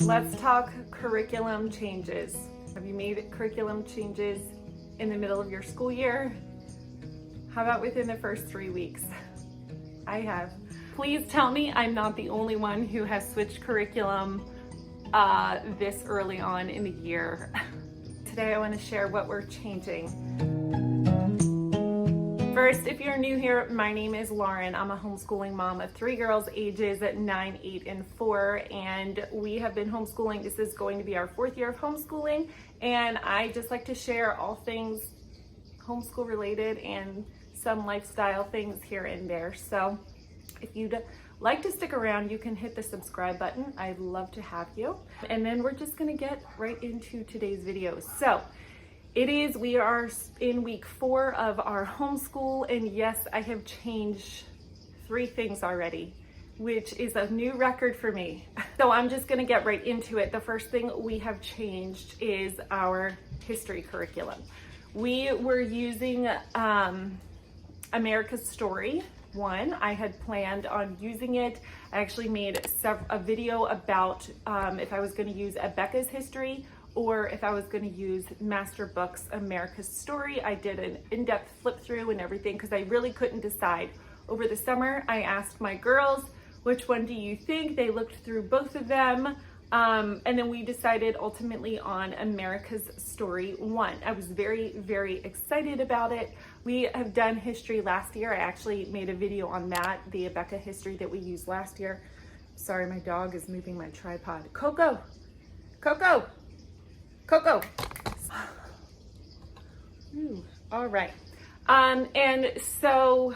Let's talk curriculum changes. Have you made curriculum changes in the middle of your school year? How about within the first 3 weeks? I have. Please tell me I'm not the only one who has switched curriculum this early on in the year. Today I want to share what we're changing. First, if you're new here, my name is Lauren. I'm a homeschooling mom of 3 girls ages 9, 8, and 4, and we have been homeschooling. This is going to be our 4th year of homeschooling, and I just like to share all things homeschool related and some lifestyle things here and there. So if you'd like to stick around, you can hit the subscribe button. I'd love to have you. And then we're just gonna get right into today's video. So we are in week 4 of our homeschool, and yes, I have changed 3 things already, which is a new record for me. So I'm just gonna get right into it. The first thing we have changed is our history curriculum. We were using America's Story 1. I had planned on using it. I actually made a video about if I was gonna use Becca's history or if I was going to use Master Books America's Story. I did an in-depth flip through and everything because I really couldn't decide. Over the summer, I asked my girls, which one do you think? They looked through both of them, and then we decided ultimately on America's Story 1. I was very, very excited about it. We have done history last year. I actually made a video on that, the Becca history that we used last year. Sorry, my dog is moving my tripod. Coco! Coco! Coco. Ooh, all right. And so,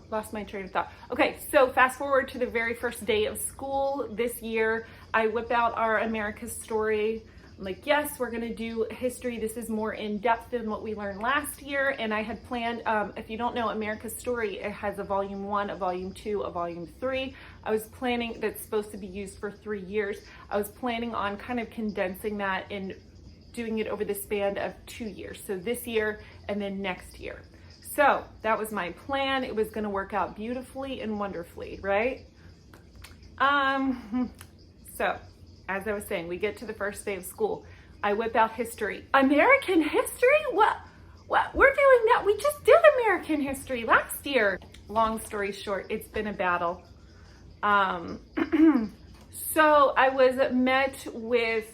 lost my train of thought. Okay, so fast forward to the very first day of school this year. I whip out our America's Story. I'm like, yes, we're gonna do history. This is more in depth than what we learned last year. And I had planned, if you don't know America's Story, it has a volume 1, a volume 2, a volume 3. I was planning, that's supposed to be used for 3 years. I was planning on kind of condensing that and doing it over the span of 2 years. So this year and then next year. So that was my plan. It was gonna work out beautifully and wonderfully, right? So as I was saying, we get to the first day of school. I whip out history. American history? What? We're doing that. We just did American history last year. Long story short, it's been a battle. So I was met with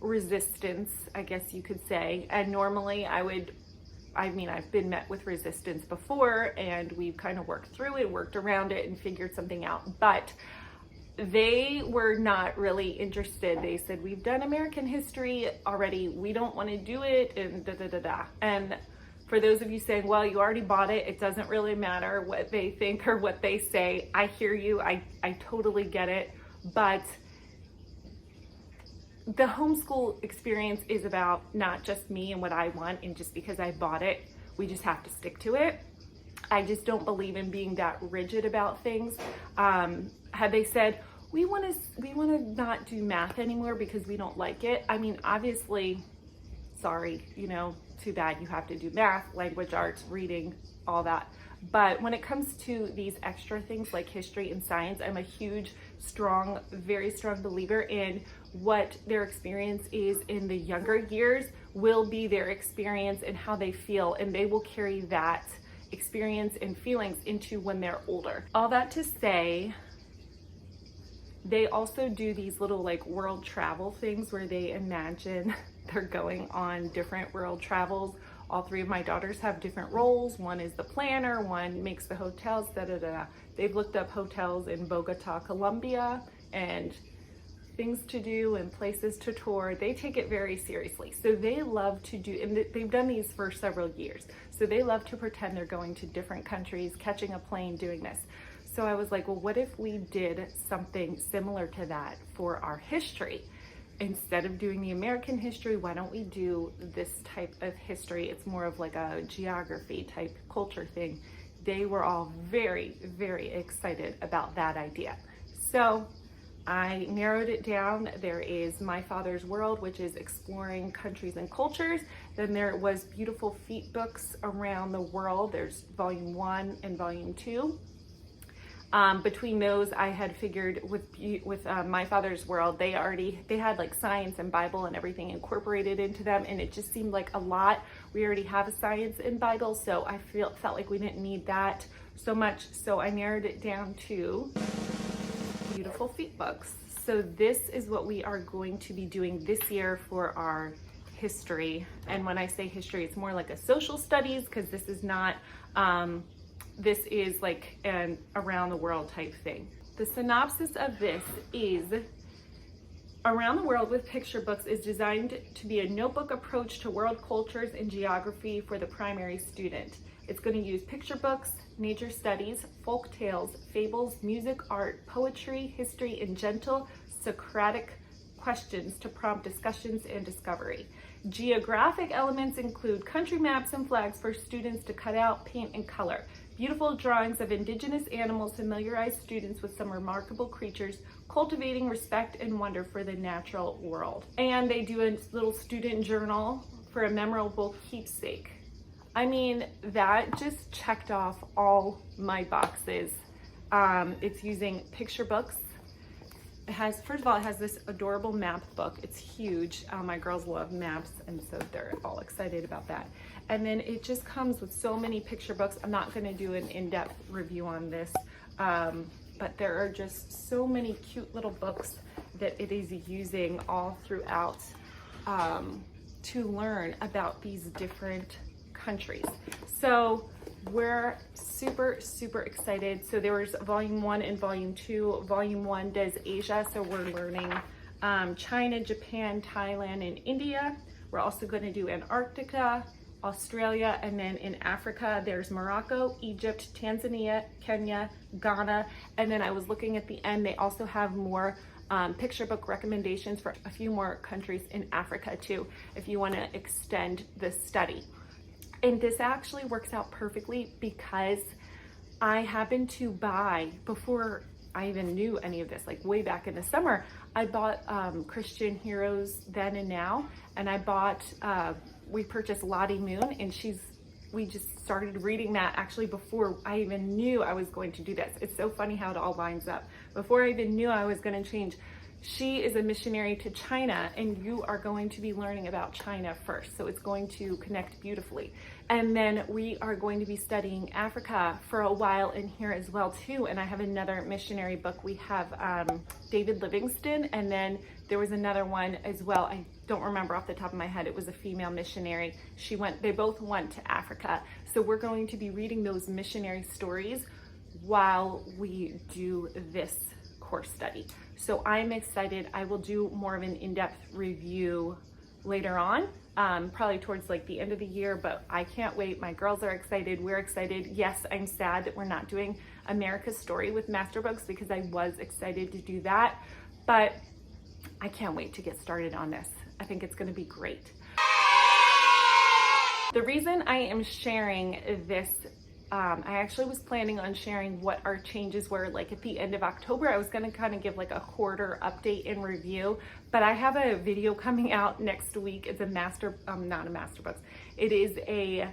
resistance, I guess you could say. And normally I've been met with resistance before, and we've kind of worked through it, worked around it, and figured something out. But they were not really interested. They said, we've done American history already. We don't want to do it, and da da da da. And for those of you saying, well, you already bought it, it doesn't really matter what they think or what they say. I hear you. I totally get it. But the homeschool experience is about not just me and what I want, and just because I bought it, we just have to stick to it. I just don't believe in being that rigid about things. Had they said, we want to not do math anymore because we don't like it, I mean, obviously, sorry, too bad you have to do math, language arts, reading, all that. But when it comes to these extra things like history and science, I'm a huge, strong, very strong believer in what their experience is in the younger years will be their experience and how they feel, and they will carry that experience and feelings into when they're older. All that to say, they also do these little like world travel things where they imagine they're going on different world travels. All 3 of my daughters have different roles. One is the planner, one makes the hotels, da da da. They've looked up hotels in Bogota, Colombia, and things to do and places to tour. They take it very seriously. So they love to do, and they've done these for several years. So they love to pretend they're going to different countries, catching a plane, doing this. So I was like, well, what if we did something similar to that for our history? Instead of doing the American history, why don't we do this type of history? It's more of like a geography type culture thing. They were all very, very excited about that idea. So I narrowed it down. There is My Father's World, which is exploring countries and cultures. Then there was Beautiful Feet books around the world. There's volume 1 and volume 2. Between those, I had figured with My Father's World, they had like science and Bible and everything incorporated into them, and it just seemed like a lot. We already have a science and Bible, so I felt like we didn't need that so much. So I narrowed it down to beautiful feet books. So this is what we are going to be doing this year for our history. And when I say history, it's more like a social studies, because this is not this is like an around the world type thing. The synopsis of this is: Around the World with Picture Books is designed to be a notebook approach to world cultures and geography for the primary student. It's going to use picture books, nature studies, folk tales, fables, music, art, poetry, history, and gentle Socratic questions to prompt discussions and discovery. Geographic elements include country maps and flags for students to cut out, paint, and color. Beautiful drawings of indigenous animals familiarize students with some remarkable creatures, cultivating respect and wonder for the natural world. And they do a little student journal for a memorable keepsake. I mean, that just checked off all my boxes. It's using picture books. It has, first of all, it has this adorable map book. It's huge. My girls love maps, and so they're all excited about that. And then it just comes with so many picture books. I'm not going to do an in-depth review on this, but there are just so many cute little books that it is using all throughout to learn about these different countries. So we're super excited. So there was volume 1 and volume 2. Volume 1 does Asia, so we're learning China, Japan, Thailand, and India. We're also going to do Antarctica, Australia, and then in Africa there's Morocco, Egypt, Tanzania, Kenya, Ghana, and then I was looking at the end, they also have more picture book recommendations for a few more countries in Africa too, if you want to extend the study. And this actually works out perfectly because I happened to buy, before I even knew any of this, like way back in the summer, I bought Christian Heroes Then and Now, and I bought, we purchased Lottie Moon, and we just started reading that actually before I even knew I was going to do this. It's so funny how it all lines up. Before I even knew I was going to change, she is a missionary to China, and you are going to be learning about China first. So it's going to connect beautifully. And then we are going to be studying Africa for a while in here as well too. And I have another missionary book. We have David Livingston, and then there was another one as well. I don't remember off the top of my head. It was a female missionary. They both went to Africa. So we're going to be reading those missionary stories while we do this course study. So I'm excited. I will do more of an in-depth review later on, probably towards like the end of the year, but I can't wait. My girls are excited. We're excited. Yes, I'm sad that we're not doing America's Story with Master Books because I was excited to do that, but I can't wait to get started on this. I think it's going to be great. The reason I am sharing this, I actually was planning on sharing what our changes were like at the end of October. I was going to kind of give like a quarter update and review, but I have a video coming out next week. It's a not a Master Books. It is a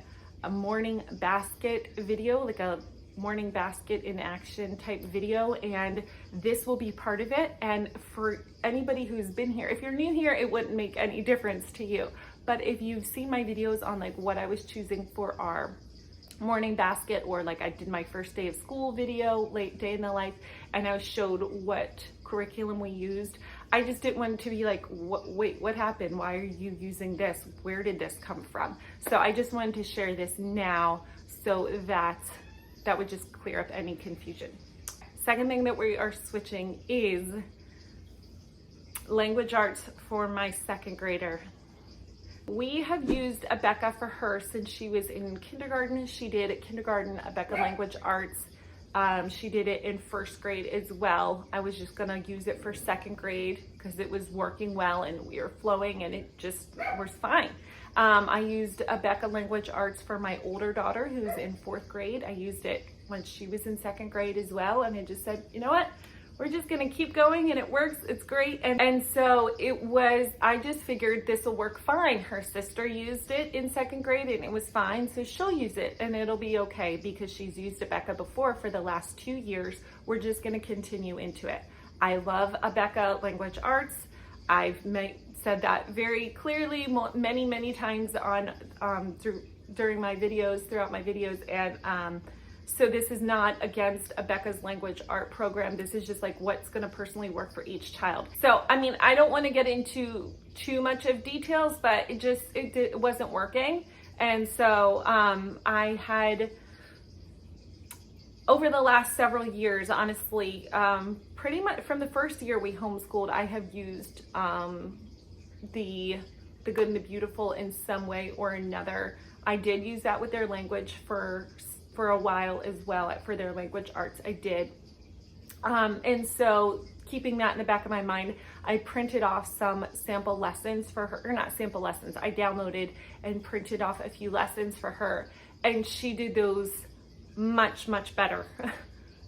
morning basket video, like a morning basket in action type video, and this will be part of it. And for anybody who's been here, if you're new here, it wouldn't make any difference to you. But if you've seen my videos on like what I was choosing for our morning basket, or like I did my first day of school video, late day in the life, and I showed what curriculum we used, I just didn't want to be like, wait, what happened? Why are you using this? Where did this come from? So I just wanted to share this now so that would just clear up any confusion. Second thing that we are switching is language arts for my second grader. We have used Abeka for her since she was in kindergarten. She did kindergarten Abeka language arts. She did it in first grade as well. I was just gonna use it for second grade because it was working well and we were flowing and it just was fine. I used Abeka language arts for my older daughter who's in fourth grade. I used it when she was in second grade as well, and I just said, you know what? we're just gonna keep going and it works, it's great. And so I just figured this will work fine. Her sister used it in 2nd grade and it was fine, so she'll use it and it'll be okay because she's used Abeka before for the last 2 years. We're just gonna continue into it. I love Abeka Language Arts. I've said that very clearly many times throughout my videos, and so this is not against Abeka's language art program. This is just like what's going to personally work for each child. So, I mean, I don't want to get into too much of details, but it wasn't working. And so I had, over the last several years, honestly, pretty much from the first year we homeschooled, I have used the Good and the Beautiful in some way or another. I did use that with their language for a while as well, for their language arts. I did. And so keeping that in the back of my mind, I printed off some sample lessons for her, or not sample lessons, I downloaded and printed off a few lessons for her, and she did those much better.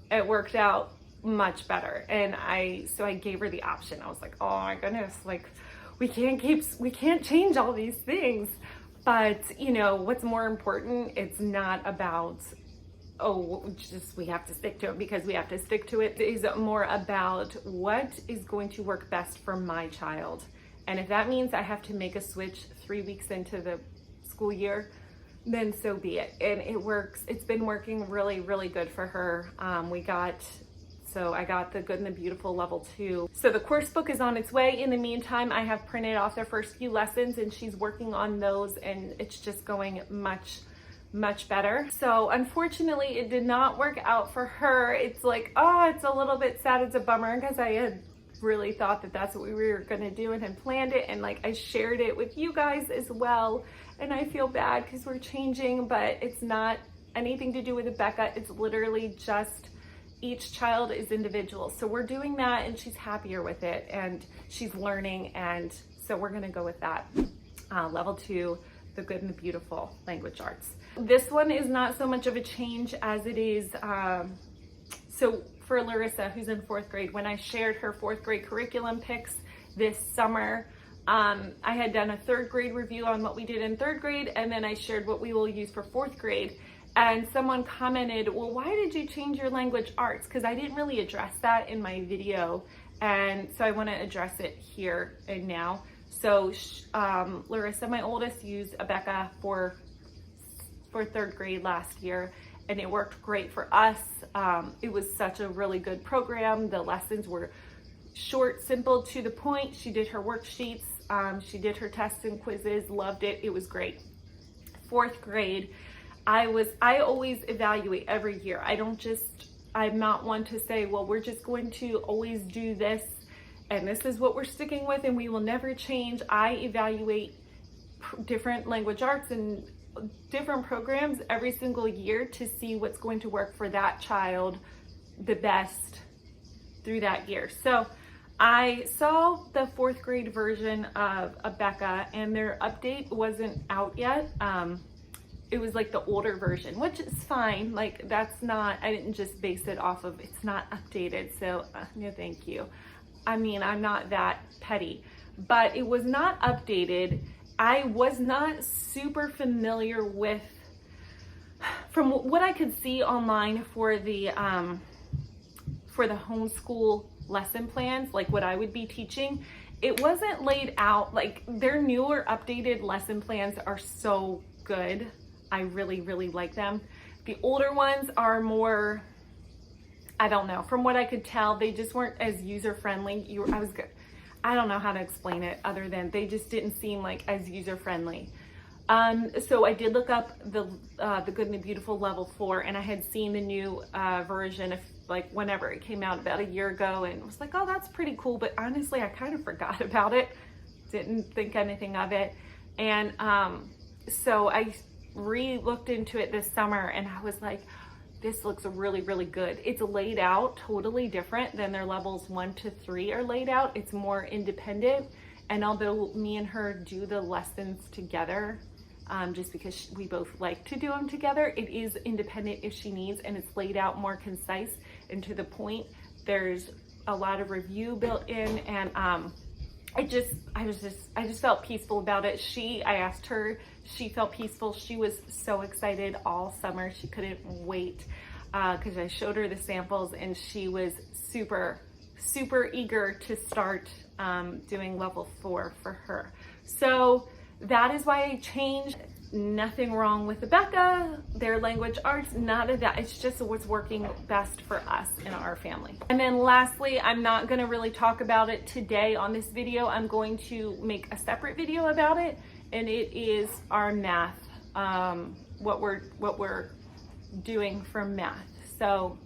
It worked out much better. And so I gave her the option. I was like, oh my goodness, like we can't change all these things. But you know, what's more important, it's not about, we have to stick to it because we have to stick to it. It is more about what is going to work best for my child. And if that means I have to make a switch 3 weeks into the school year, then so be it. And it works. It's been working really good for her. I got the Good and the Beautiful level 2. So the course book is on its way. In the meantime, I have printed off their first few lessons and she's working on those, and it's just going much better. So unfortunately, it did not work out for her. It's like, it's a little bit sad. It's a bummer because I had really thought that that's what we were going to do and had planned it. And like I shared it with you guys as well. And I feel bad because we're changing, but it's not anything to do with Abeka. It's literally just each child is individual. So we're doing that and she's happier with it and she's learning. And so we're going to go with that. Level 2, the Good and the Beautiful language arts. This one is not so much of a change as it is. So for Larissa, who's in 4th grade, when I shared her 4th grade curriculum picks this summer, I had done a 3rd grade review on what we did in 3rd grade, and then I shared what we will use for 4th grade. And someone commented, well, why did you change your language arts? Because I didn't really address that in my video. And so I want to address it here and now. So Larissa, my oldest, used Abeka for 3rd grade last year, and it worked great for us. It was such a really good program. The lessons were short, simple, to the point. She did her worksheets. She did her tests and quizzes, loved it. It was great. 4th grade, I always evaluate every year. I'm not one to say, well, we're just going to always do this and this is what we're sticking with and we will never change. I evaluate different language arts and different programs every single year to see what's going to work for that child the best through that year. So I saw the 4th grade version of Abeka and their update wasn't out yet. It was like the older version, which is fine. Like I didn't just base it off of, it's not updated. So no, thank you. I mean, I'm not that petty, but it was not updated. I was not super familiar with, from what I could see online for the homeschool lesson plans, like what I would be teaching, it wasn't laid out. Like their newer updated lesson plans are so good. I really like them. The older ones are more, I don't know, from what I could tell, they just weren't as user-friendly. I don't know how to explain it other than they just didn't seem like as user-friendly. So I did look up the Good and the Beautiful level 4, and I had seen the new version of like whenever it came out about a year ago, and was like, oh, that's pretty cool. But honestly, I kind of forgot about it. Didn't think anything of it. And so I re-looked into it this summer and I was like, this looks really good. It's laid out totally different than their levels 1 to 3 are laid out. It's more independent. And although me and her do the lessons together, just because we both like to do them together, it is independent if she needs, and it's laid out more concise and to the point. There's a lot of review built in, and I just felt peaceful about it. I asked her, she felt peaceful. She was so excited all summer. She couldn't wait because I showed her the samples, and she was super eager to start doing level 4 for her. So that is why I changed. Nothing wrong with Rebecca, their language arts, none of that. It's just what's working best for us in our family. And then lastly, I'm not gonna really talk about it today on this video. I'm going to make a separate video about it, and it is our math, what we're doing for math. So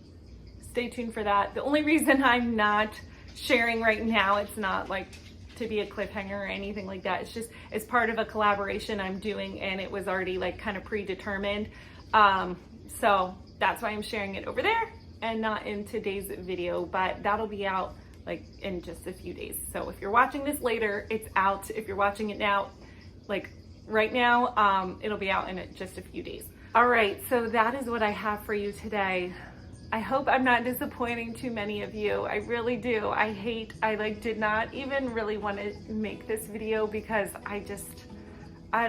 stay tuned for that. The only reason I'm not sharing right now, it's not like to be a cliffhanger or anything like that. It's just, it's part of a collaboration I'm doing, and it was already like kind of predetermined. So that's why I'm sharing it over there and not in today's video, but that'll be out like in just a few days. So if you're watching this later, it's out. If you're watching it now, like right now, it'll be out in just a few days. All right, so that is what I have for you today. I hope I'm not disappointing too many of you. I really do. I did not even really want to make this video because I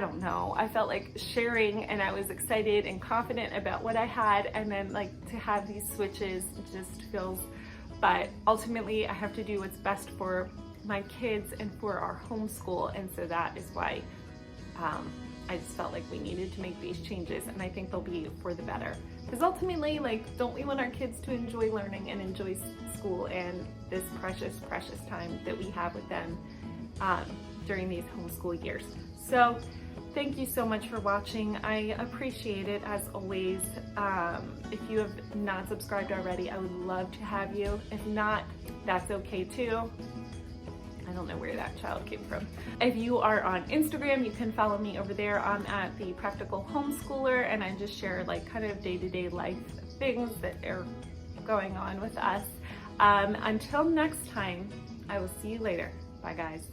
don't know. I felt like sharing, and I was excited and confident about what I had, and then like to have these switches just feels, but ultimately I have to do what's best for my kids and for our homeschool, and so that is why I just felt like we needed to make these changes, and I think they'll be for the better. Because ultimately, like, don't we want our kids to enjoy learning and enjoy school and this precious time that we have with them during these homeschool years? So thank you so much for watching. I appreciate it as always. If you have not subscribed already, I would love to have you. If not, that's okay too. I don't know where that child came from. If you are on Instagram, you can follow me over there. I'm at the Practical Homeschooler, and I just share like kind of day-to-day life things that are going on with us. Until next time, I will see you later. Bye guys.